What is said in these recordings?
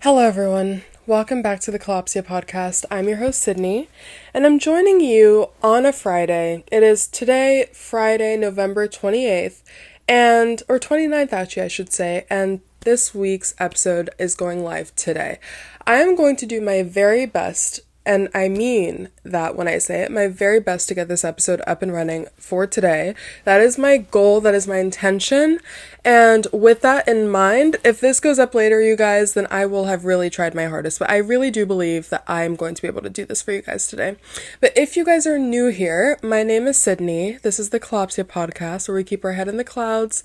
Hello, everyone. Welcome back to the Kalopsia podcast. I'm your host, Sydney, and I'm joining you on a Friday. It is today, Friday, November 28th, or 29th, actually, I should say, and this week's episode is going live today. I am going to do my very best, and I mean that when I say it, my very best to get this episode up and running for today. That is my goal, that is my intention, and with that in mind, if this goes up later, you guys, then I will have really tried my hardest, but I really do believe that I'm going to be able to do this for you guys today. But if you guys are new here, my name is Sydney. This is the Kalopsia podcast, where we keep our head in the clouds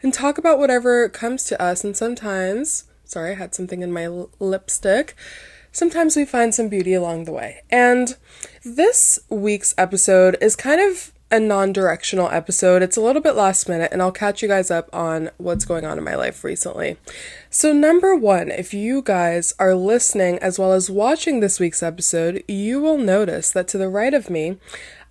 and talk about whatever comes to us, and sometimes, sorry, I had something in my lipstick, sometimes we find some beauty along the way. And this week's episode is kind of a non-directional episode. It's a little bit last minute, and I'll catch you guys up on what's going on in my life recently. So number one, if you guys are listening as well as watching this week's episode, you will notice that to the right of me,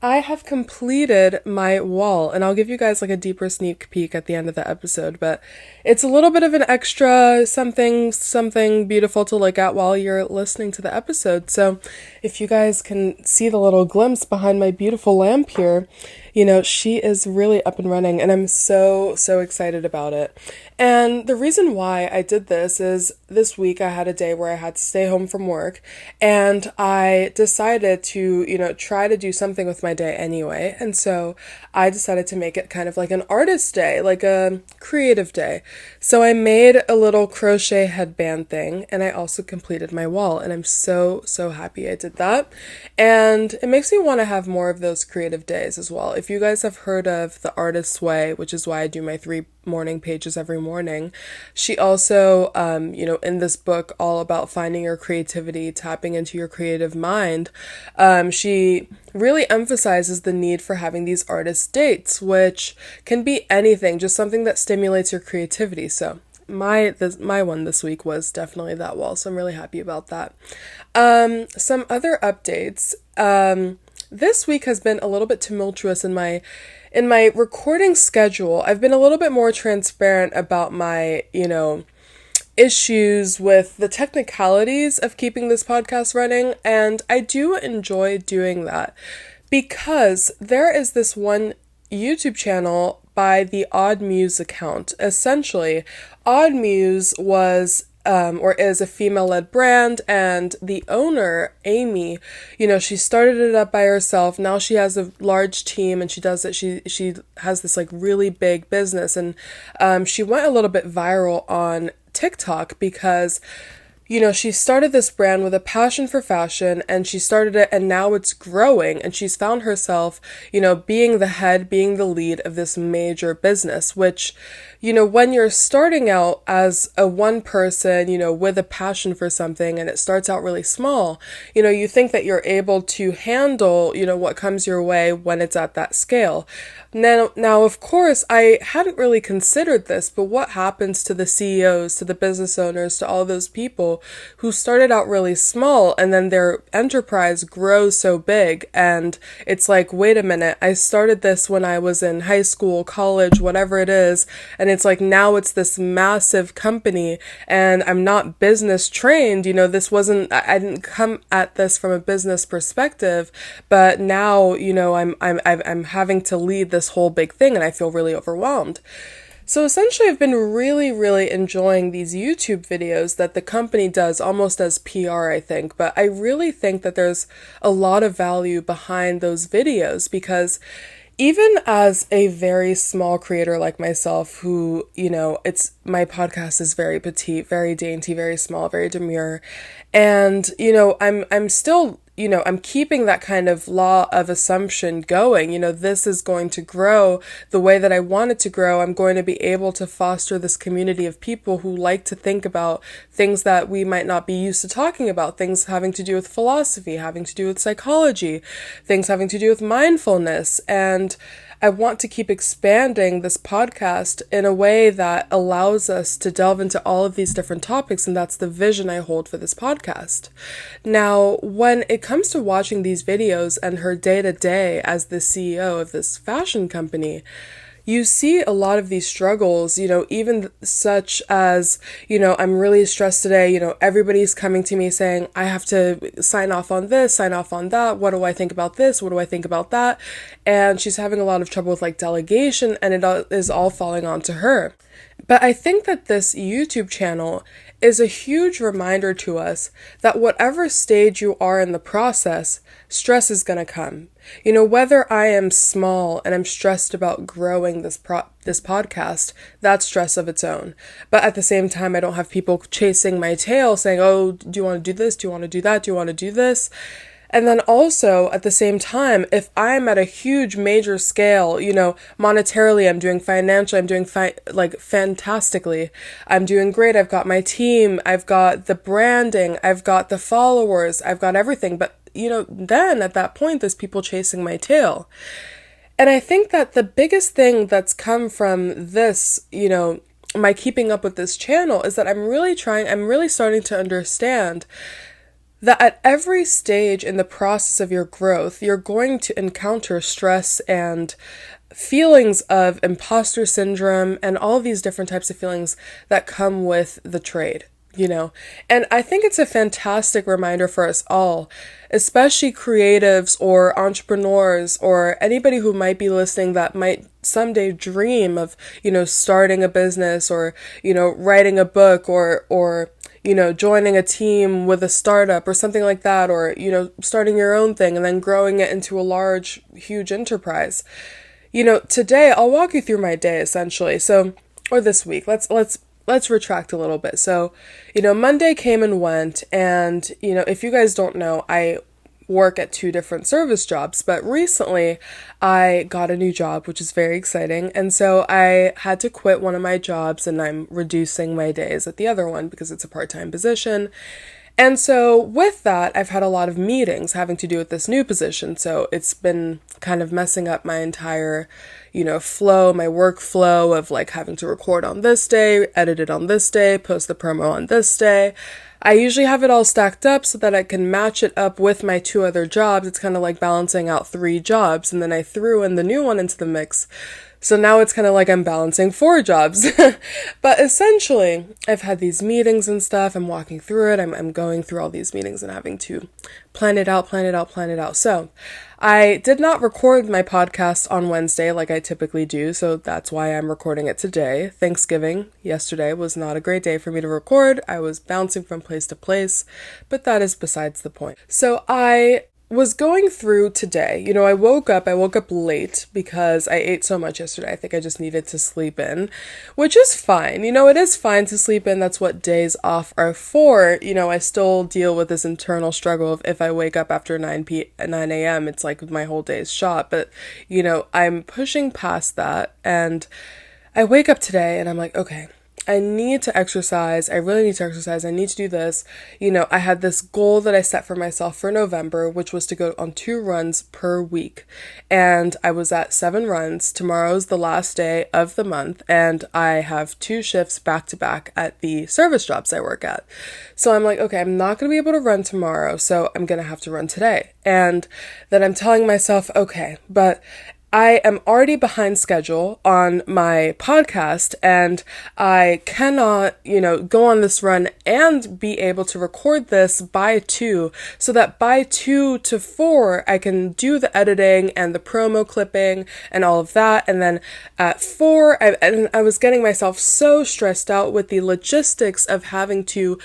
I have completed my wall, and I'll give you guys like a deeper sneak peek at the end of the episode, but it's a little bit of an extra something beautiful to look at while you're listening to the episode. So if you guys can see the little glimpse behind my beautiful lamp here, you know, she is really up and running, and I'm so excited about it. And the reason why I did this is this week I had a day where I had to stay home from work, and I decided to, try to do something with my day anyway. And so I decided to make it kind of like an artist day, like a creative day. So I made a little crochet headband thing, and I also completed my wall, and I'm so happy I did that. And it makes me want to have more of those creative days as well. If you guys have heard of the Artist's Way, which is why I do my 3 morning pages every morning, she also, in this book all about finding your creativity, tapping into your creative mind, she really emphasizes the need for having these artist dates, which can be anything, just something that stimulates your creativity. So my one this week was definitely that wall, so I'm really happy about that. Some other updates. This week has been a little bit tumultuous in my recording schedule. I've been a little bit more transparent about my, issues with the technicalities of keeping this podcast running, and I do enjoy doing that because there is this one YouTube channel by the Odd Muse account. Essentially, Odd Muse was or is a female-led brand, and the owner, Amy, she started it up by herself. Now she has a large team, and she does it. She has this like really big business, and she went a little bit viral on TikTok because she started this brand with a passion for fashion, and she started it, and now it's growing, and she's found herself, being the head, being the lead of this major business, which, when you're starting out as a one person, with a passion for something, and it starts out really small, you think that you're able to handle, what comes your way when it's at that scale. Now, of course, I hadn't really considered this, but what happens to the CEOs, to the business owners, to all those people who started out really small, and then their enterprise grows so big, and it's like, wait a minute, I started this when I was in high school, college, whatever it is, and it's like, now it's this massive company, and I'm not business trained, I didn't come at this from a business perspective, but now, I'm having to lead this whole big thing, and I feel really overwhelmed. So essentially, I've been really enjoying these YouTube videos that the company does almost as PR, I think, but I really think that there's a lot of value behind those videos because even as a very small creator like myself who, my podcast is very petite, very dainty, very small, very demure, and, I'm still I'm keeping that kind of law of assumption going. This is going to grow the way that I want it to grow. I'm going to be able to foster this community of people who like to think about things that we might not be used to talking about, things having to do with philosophy, having to do with psychology, things having to do with mindfulness. And I want to keep expanding this podcast in a way that allows us to delve into all of these different topics, and that's the vision I hold for this podcast. Now, when it comes to watching these videos and her day-to-day as the CEO of this fashion company, you see a lot of these struggles, even such as, I'm really stressed today, everybody's coming to me saying, I have to sign off on this, sign off on that. What do I think about this? What do I think about that? And she's having a lot of trouble with like delegation, and it is all falling onto her. But I think that this YouTube channel is a huge reminder to us that whatever stage you are in the process, stress is going to come. Whether I am small and I'm stressed about growing this podcast, that's stress of its own. But at the same time, I don't have people chasing my tail saying, oh, do you want to do this? Do you want to do that? Do you want to do this? And then also, at the same time, if I'm at a huge major scale, monetarily, I'm doing financially, I'm doing fantastically. I'm doing great. I've got my team. I've got the branding. I've got the followers. I've got everything. But, then at that point, there's people chasing my tail. And I think that the biggest thing that's come from this, my keeping up with this channel is that I'm really starting to understand that at every stage in the process of your growth, you're going to encounter stress and feelings of imposter syndrome and all these different types of feelings that come with the trade, And I think it's a fantastic reminder for us all, especially creatives or entrepreneurs or anybody who might be listening that might someday dream of, starting a business or, writing a book or joining a team with a startup or something like that, or, starting your own thing and then growing it into a large, huge enterprise. Today I'll walk you through my day essentially. So, or this week, let's retract a little bit. So, Monday came and went, and, if you guys don't know, I work at 2 different service jobs, but recently I got a new job, which is very exciting. And so I had to quit one of my jobs, and I'm reducing my days at the other one because it's a part-time position. And so with that, I've had a lot of meetings having to do with this new position. So it's been kind of messing up my entire, flow, my workflow of like having to record on this day, edit it on this day, post the promo on this day. I usually have it all stacked up so that I can match it up with my 2 other jobs. It's kind of like balancing out 3 jobs, and then I threw in the new one into the mix. So now it's kind of like I'm balancing 4 jobs. But essentially, I've had these meetings and stuff. I'm walking through it. I'm going through all these meetings and having to plan it out. So I did not record my podcast on Wednesday like I typically do, so that's why I'm recording it today. Thanksgiving yesterday was not a great day for me to record. I was bouncing from place to place, but that is besides the point. So I was going through today, I woke up late because I ate so much yesterday. I think I just needed to sleep in, which is fine. It is fine to sleep in. That's what days off are for. I still deal with this internal struggle of if I wake up after 9 a.m., it's like my whole day is shot. But, I'm pushing past that, and I wake up today and I'm like, okay, I need to exercise. I really need to exercise. I need to do this. I had this goal that I set for myself for November, which was to go on 2 runs per week. And I was at 7 runs. Tomorrow's the last day of the month, and I have 2 shifts back to back at the service jobs I work at. So I'm like, okay, I'm not going to be able to run tomorrow, so I'm going to have to run today. And then I'm telling myself, okay, but I am already behind schedule on my podcast, and I cannot, go on this run and be able to record this by 2, so that by 2 to 4, I can do the editing and the promo clipping and all of that. And then at 4, I was getting myself so stressed out with the logistics of having to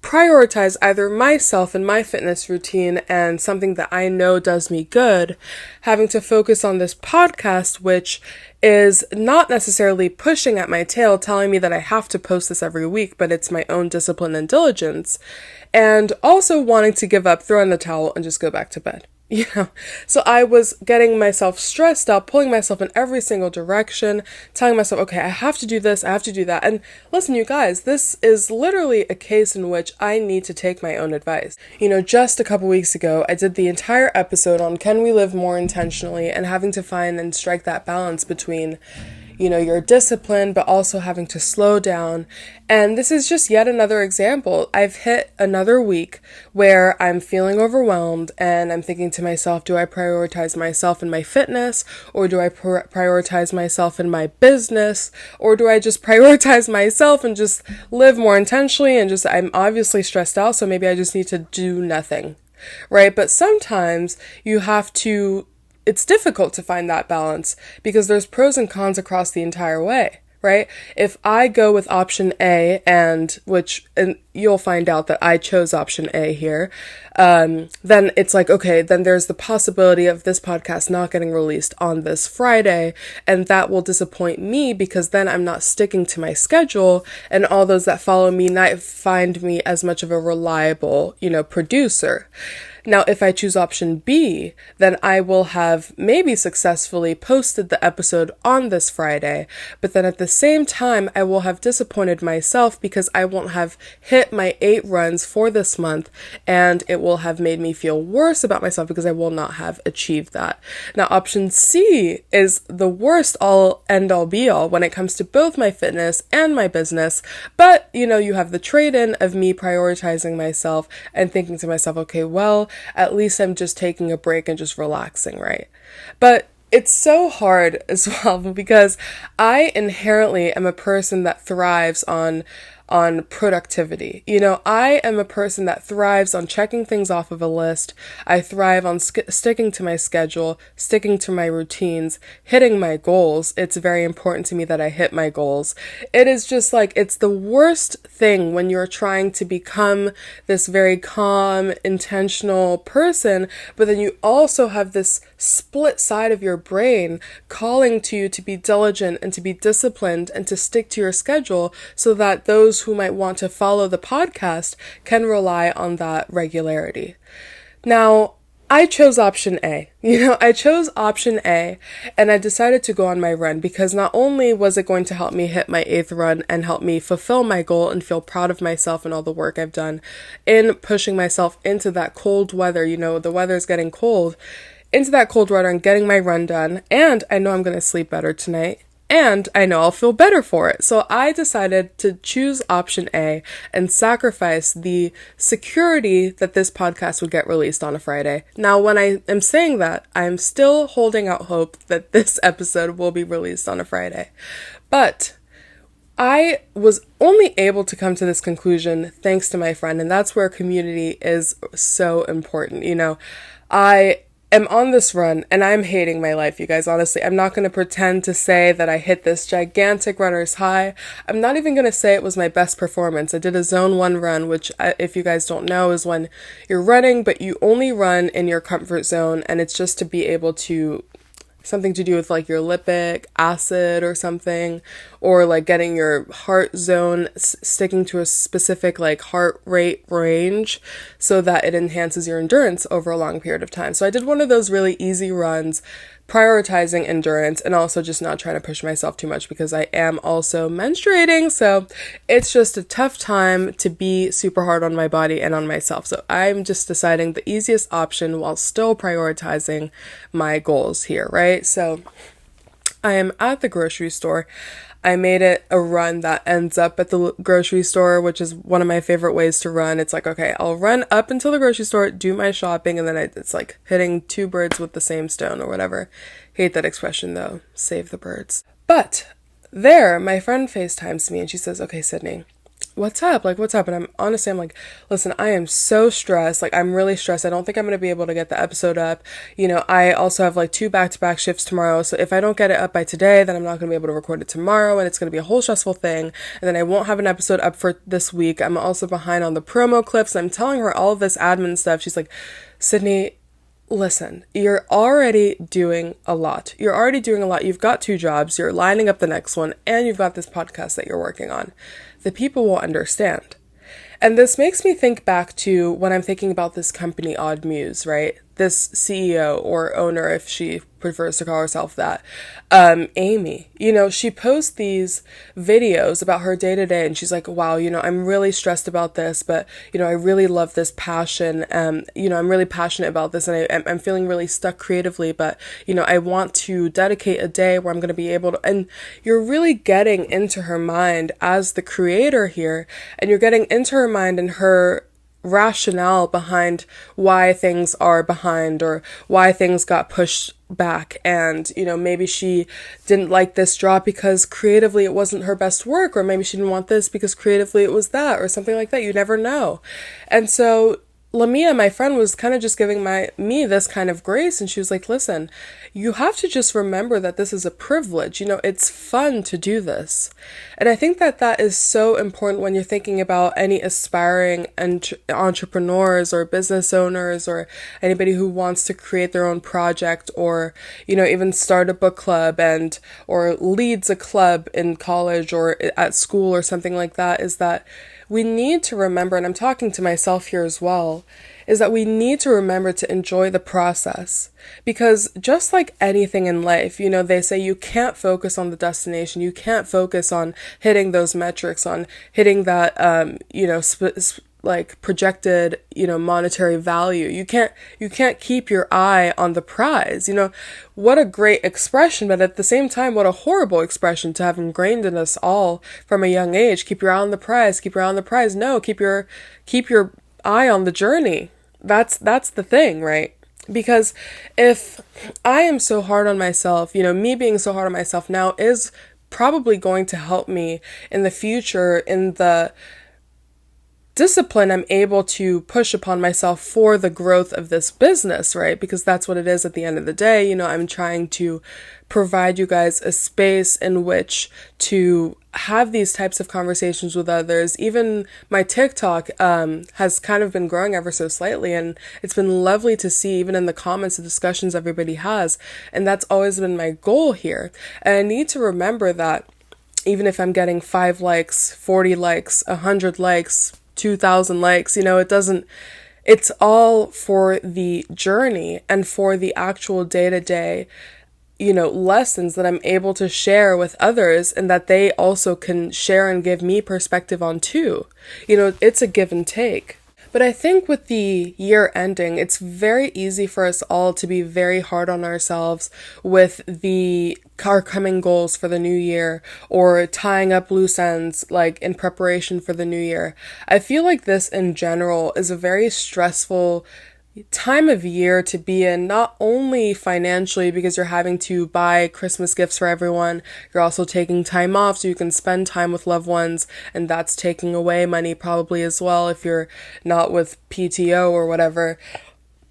prioritize either myself and my fitness routine and something that I know does me good, having to focus on this podcast, which is not necessarily pushing at my tail, telling me that I have to post this every week, but it's my own discipline and diligence, and also wanting to give up, throw in the towel, and just go back to bed. So I was getting myself stressed out, pulling myself in every single direction, telling myself, okay, I have to do this, I have to do that. And listen, you guys, this is literally a case in which I need to take my own advice. Just a couple weeks ago, I did the entire episode on can we live more intentionally and having to find and strike that balance between, you're disciplined, but also having to slow down. And this is just yet another example. I've hit another week where I'm feeling overwhelmed and I'm thinking to myself, do I prioritize myself in my fitness, or do I prioritize myself in my business, or do I just prioritize myself and just live more intentionally and just, I'm obviously stressed out, so maybe I just need to do nothing, right? But sometimes it's difficult to find that balance because there's pros and cons across the entire way, right? If I go with option A, and you'll find out that I chose option A here, then it's like, okay, then there's the possibility of this podcast not getting released on this Friday, and that will disappoint me because then I'm not sticking to my schedule, and all those that follow me not find me as much of a reliable, producer. Now, if I choose option B, then I will have maybe successfully posted the episode on this Friday, but then at the same time, I will have disappointed myself because I won't have hit my 8 runs for this month, and it will have made me feel worse about myself because I will not have achieved that. Now, option C is the worst end-all be-all when it comes to both my fitness and my business, but, you have the trade-in of me prioritizing myself and thinking to myself, okay, well, at least I'm just taking a break and just relaxing, right? But it's so hard as well because I inherently am a person that thrives on productivity. I am a person that thrives on checking things off of a list. I thrive on sticking to my schedule, sticking to my routines, hitting my goals. It's very important to me that I hit my goals. It is just like, it's the worst thing when you're trying to become this very calm, intentional person, but then you also have this split side of your brain calling to you to be diligent and to be disciplined and to stick to your schedule so that those who might want to follow the podcast can rely on that regularity. Now, I chose option A. I chose option A, and I decided to go on my run because not only was it going to help me hit my 8th run and help me fulfill my goal and feel proud of myself and all the work I've done in pushing myself into that cold weather, the weather's getting cold, into that cold weather and getting my run done, and I know I'm going to sleep better tonight. And I know I'll feel better for it. So I decided to choose option A and sacrifice the security that this podcast would get released on a Friday. Now, when I am saying that, I'm still holding out hope that this episode will be released on a Friday. But I was only able to come to this conclusion thanks to my friend, and that's where community is so important. I am on this run and I'm hating my life, you guys. Honestly, I'm not going to pretend to say that I hit this gigantic runner's high. I'm not even going to say it was my best performance. I did a zone 1 run, which if you guys don't know is when you're running, but you only run in your comfort zone, and it's just to be able to something to do with like your lipic acid or something, or like getting your heart zone sticking to a specific like heart rate range so that it enhances your endurance over a long period of time. So I did one of those really easy runs, prioritizing endurance and also just not trying to push myself too much because I am also menstruating. So it's just a tough time to be super hard on my body and on myself. So I'm just deciding the easiest option while still prioritizing my goals here, right? So I am at the grocery store. I made it a run that ends up at the grocery store, which is one of my favorite ways to run. It's like, okay, I'll run up until the grocery store, do my shopping, and then it's like hitting 2 birds with the same stone or whatever. Hate that expression though. Save the birds. But there, my friend FaceTimes me and she says, okay, Sydney, what's up? Like, what's up? And I'm like, listen, I am so stressed. Like, I'm really stressed. I don't think I'm going to be able to get the episode up. I also have like 2 back-to-back shifts tomorrow. So if I don't get it up by today, then I'm not going to be able to record it tomorrow. And it's going to be a whole stressful thing. And then I won't have an episode up for this week. I'm also behind on the promo clips. I'm telling her all of this admin stuff. She's like, Sydney, listen, you're already doing a lot. You've got 2 jobs. You're lining up the next one. And you've got this podcast that you're working on. The people will understand. And this makes me think back to when I'm thinking about this company, Odd Muse, right? This CEO or owner, if she prefers to call herself that. Amy, she posts these videos about her day to day, and she's like, wow, I'm really stressed about this, but, I really love this passion. I'm really passionate about this, and I'm feeling really stuck creatively, but, I want to dedicate a day where I'm going to be able to, and you're really getting into her mind as the creator here, and you're getting into her mind and her rationale behind why things are behind or why things got pushed back. And maybe she didn't like this drop because creatively it wasn't her best work, or maybe she didn't want this because creatively it was that, or something like that. You never know. And so Lamia, my friend, was kind of just giving me this kind of grace, and she was like, listen, you have to just remember that this is a privilege. It's fun to do this. And I think that is so important when you're thinking about any aspiring entrepreneurs or business owners, or anybody who wants to create their own project, or, even start a book club or leads a club in college or at school or something like that, is that we need to remember, and I'm talking to myself here as well, is that we need to remember to enjoy the process. Because just like anything in life, they say you can't focus on the destination. You can't focus on hitting those metrics, on hitting that, projected, monetary value. You can't keep your eye on the prize. What a great expression, but at the same time, what a horrible expression to have ingrained in us all from a young age. Keep your eye on the prize, keep your eye on the prize. No, keep your eye on the journey. That's the thing, right? Because if I am so hard on myself, me being so hard on myself now is probably going to help me in the future in the discipline I'm able to push upon myself for the growth of this business, right? Because that's what it is at the end of the day. I'm trying to provide you guys a space in which to have these types of conversations with others. Even my TikTok has kind of been growing ever so slightly, and it's been lovely to see even in the comments the discussions everybody has, and that's always been my goal here. And I need to remember that even if I'm getting 5 likes, 40 likes, 100 likes, 2,000 likes, it's all for the journey and for the actual day-to-day, lessons that I'm able to share with others, and that they also can share and give me perspective on too. It's a give and take. But I think with the year ending, it's very easy for us all to be very hard on ourselves with our coming goals for the new year, or tying up loose ends in preparation for the new year. I feel like this in general is a very stressful time of year to be in, not only financially because you're having to buy Christmas gifts for everyone, you're also taking time off so you can spend time with loved ones, and that's taking away money probably as well if you're not with PTO or whatever.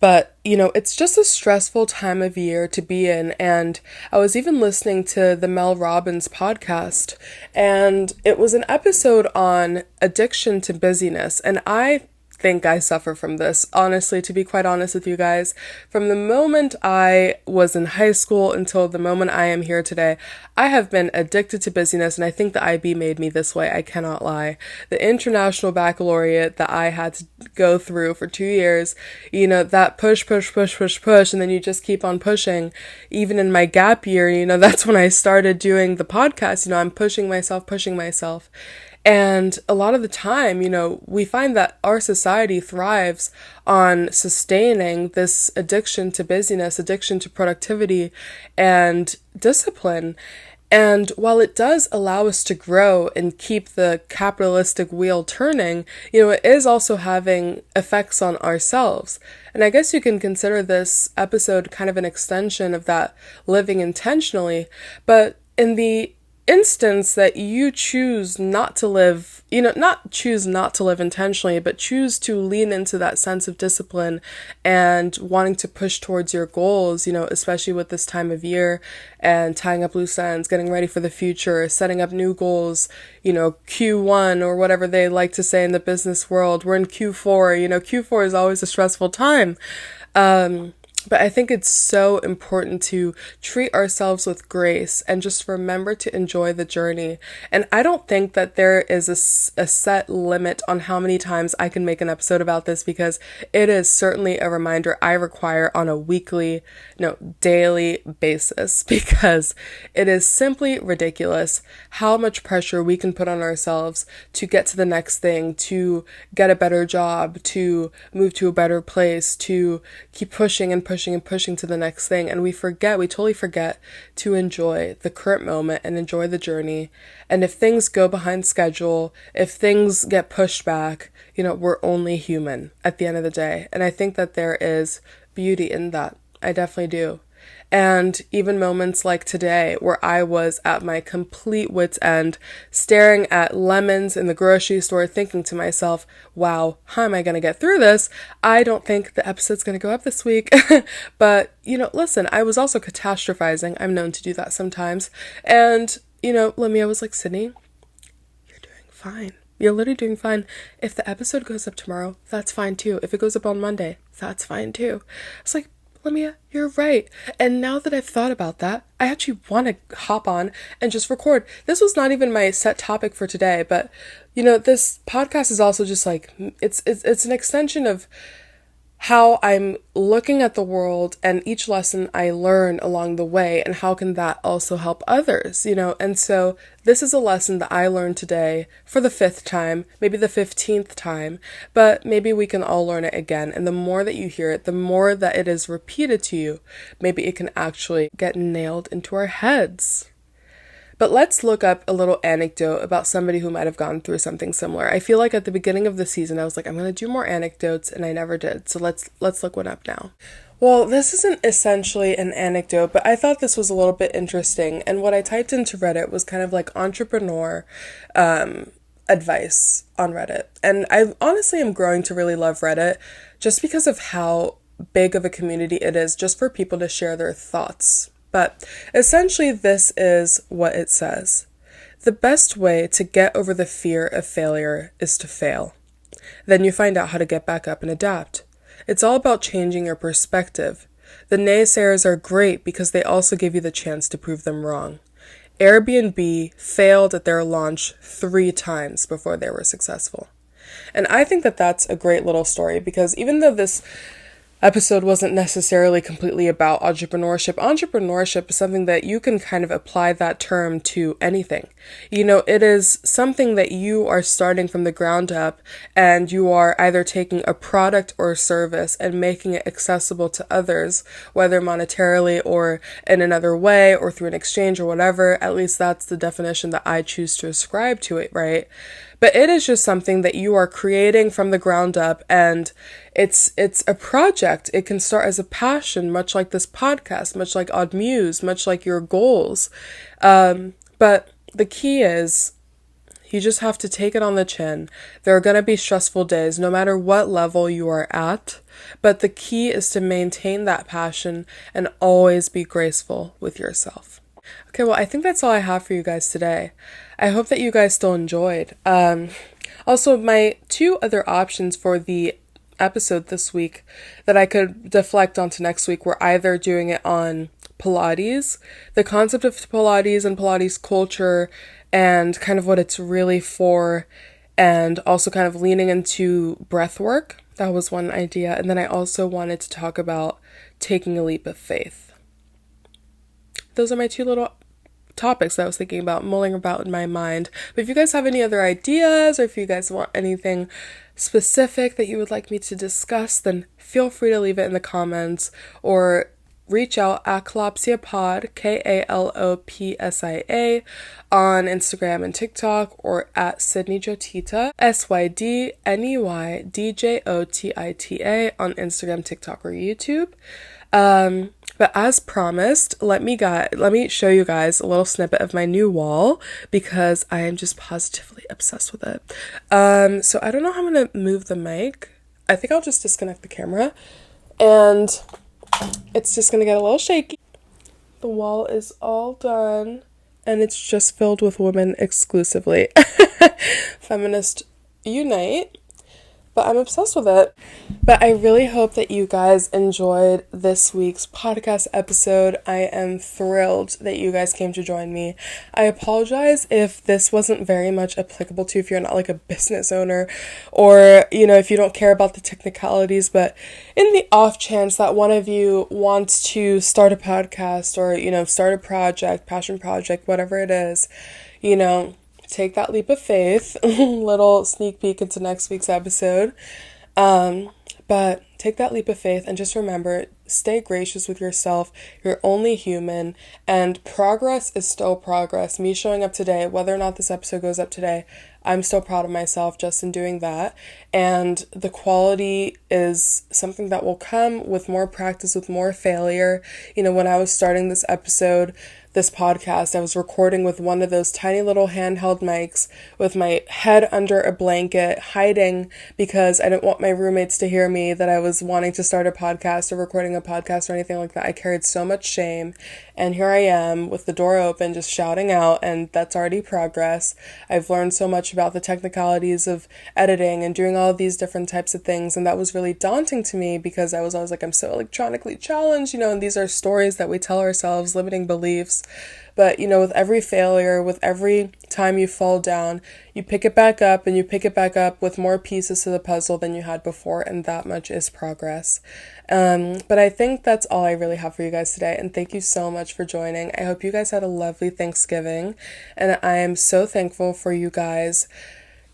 But, it's just a stressful time of year to be in. And I was even listening to the Mel Robbins podcast, and it was an episode on addiction to busyness. And I think I suffer from this, honestly, to be quite honest with you guys. From the moment I was in high school until the moment I am here today, I have been addicted to busyness, and I think the IB made me this way, I cannot lie. The international baccalaureate that I had to go through for 2 years, that push, and then you just keep on pushing. Even in my gap year, that's when I started doing the podcast. I'm pushing myself. And a lot of the time, we find that our society thrives on sustaining this addiction to busyness, addiction to productivity and discipline. And while it does allow us to grow and keep the capitalistic wheel turning, it is also having effects on ourselves. And I guess you can consider this episode kind of an extension of that living intentionally. But in the instance that you choose not to live, not choose not to live intentionally, but choose to lean into that sense of discipline and wanting to push towards your goals, especially with this time of year, and tying up loose ends, getting ready for the future, setting up new goals, Q1 or whatever they like to say in the business world. We're in Q4, Q4 is always a stressful time. But I think it's so important to treat ourselves with grace and just remember to enjoy the journey. And I don't think that there is a set limit on how many times I can make an episode about this, because it is certainly a reminder I require on a weekly, no, daily basis, because it is simply ridiculous how much pressure we can put on ourselves to get to the next thing, to get a better job, to move to a better place, to keep pushing and pushing and pushing to the next thing. And we totally forget to enjoy the current moment and enjoy the journey. And if things go behind schedule, if things get pushed back, we're only human at the end of the day. And I think that there is beauty in that. I definitely do. And even moments like today, where I was at my complete wit's end, staring at lemons in the grocery store, thinking to myself, wow, how am I going to get through this? I don't think the episode's going to go up this week. But, listen, I was also catastrophizing. I'm known to do that sometimes. And, Lamia was like, Sydney, you're doing fine. You're literally doing fine. If the episode goes up tomorrow, that's fine too. If it goes up on Monday, that's fine too. It's like, Lamia, you're right. And now that I've thought about that, I actually want to hop on and just record. This was not even my set topic for today, but this podcast is also just like, it's an extension of how I'm looking at the world and each lesson I learn along the way, and how can that also help others, And so this is a lesson that I learned today for the 5th time, maybe the 15th time, but maybe we can all learn it again. And the more that you hear it, the more that it is repeated to you, maybe it can actually get nailed into our heads. But let's look up a little anecdote about somebody who might have gone through something similar. I feel like at the beginning of the season, I was like, I'm going to do more anecdotes, and I never did. So let's look one up now. Well, this isn't essentially an anecdote, but I thought this was a little bit interesting. And what I typed into Reddit was kind of like entrepreneur advice on Reddit. And I honestly am growing to really love Reddit just because of how big of a community it is, just for people to share their thoughts. But essentially, this is what it says. The best way to get over the fear of failure is to fail. Then you find out how to get back up and adapt. It's all about changing your perspective. The naysayers are great because they also give you the chance to prove them wrong. Airbnb failed at their launch 3 times before they were successful. And I think that that's a great little story, because even though this episode wasn't necessarily completely about entrepreneurship. Entrepreneurship is something that you can kind of apply that term to anything. It is something that you are starting from the ground up, and you are either taking a product or a service and making it accessible to others, whether monetarily or in another way or through an exchange or whatever. At least that's the definition that I choose to ascribe to it, right? But it is just something that you are creating from the ground up, and it's a project. It can start as a passion, much like this podcast, much like Odd Muse, much like your goals. But the key is, you just have to take it on the chin. There are going to be stressful days, no matter what level you are at. But the key is to maintain that passion and always be graceful with yourself. Okay, well, I think that's all I have for you guys today. I hope that you guys still enjoyed. Also, my 2 other options for the episode this week that I could deflect onto next week were either doing it on Pilates, the concept of Pilates and Pilates culture, and kind of what it's really for, and also kind of leaning into breath work. That was one idea. And then I also wanted to talk about taking a leap of faith. Those are my 2 little topics that I was thinking about, mulling about in my mind. But if you guys have any other ideas, or if you guys want anything specific that you would like me to discuss, then feel free to leave it in the comments, or reach out at KalopsiaPod, KalopsiA, on Instagram and TikTok, or at Sydney Jotita, SYDNEYDJOTITA, on Instagram, TikTok, or YouTube. But as promised, let me show you guys a little snippet of my new wall, because I am just positively obsessed with it. So I don't know how I'm gonna move the mic. I think I'll just disconnect the camera, and it's just gonna get a little shaky. The wall is all done, and it's just filled with women exclusively. Feminist unite. but I'm obsessed with it. But I really hope that you guys enjoyed this week's podcast episode. I am thrilled that you guys came to join me. I apologize if this wasn't very much applicable to you if you're not like a business owner or, if you don't care about the technicalities, but in the off chance that one of you wants to start a podcast or, start a project, passion project, whatever it is, take that leap of faith. Little sneak peek into next week's episode. But take that leap of faith and just remember, stay gracious with yourself. You're only human, and progress is still progress. Me showing up today, whether or not this episode goes up today, I'm still proud of myself just in doing that. And the quality is something that will come with more practice, with more failure. When I was starting this podcast, I was recording with one of those tiny little handheld mics with my head under a blanket, hiding because I didn't want my roommates to hear me that I was wanting to start a podcast or recording a podcast or anything like that. I carried so much shame, and here I am with the door open just shouting out, and that's already progress. I've learned so much about the technicalities of editing and doing all of these different types of things, and that was really daunting to me because I was always like, I'm so electronically challenged, and these are stories that we tell ourselves, limiting beliefs. But, with every failure, with every time you fall down, you pick it back up, and you pick it back up with more pieces to the puzzle than you had before, and that much is progress. But I think that's all I really have for you guys today, and thank you so much for joining. I hope you guys had a lovely Thanksgiving, and I am so thankful for you guys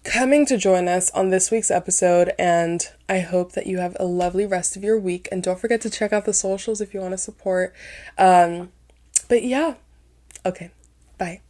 coming to join us on this week's episode, and I hope that you have a lovely rest of your week, and don't forget to check out the socials if you want to support. But yeah. Okay, bye.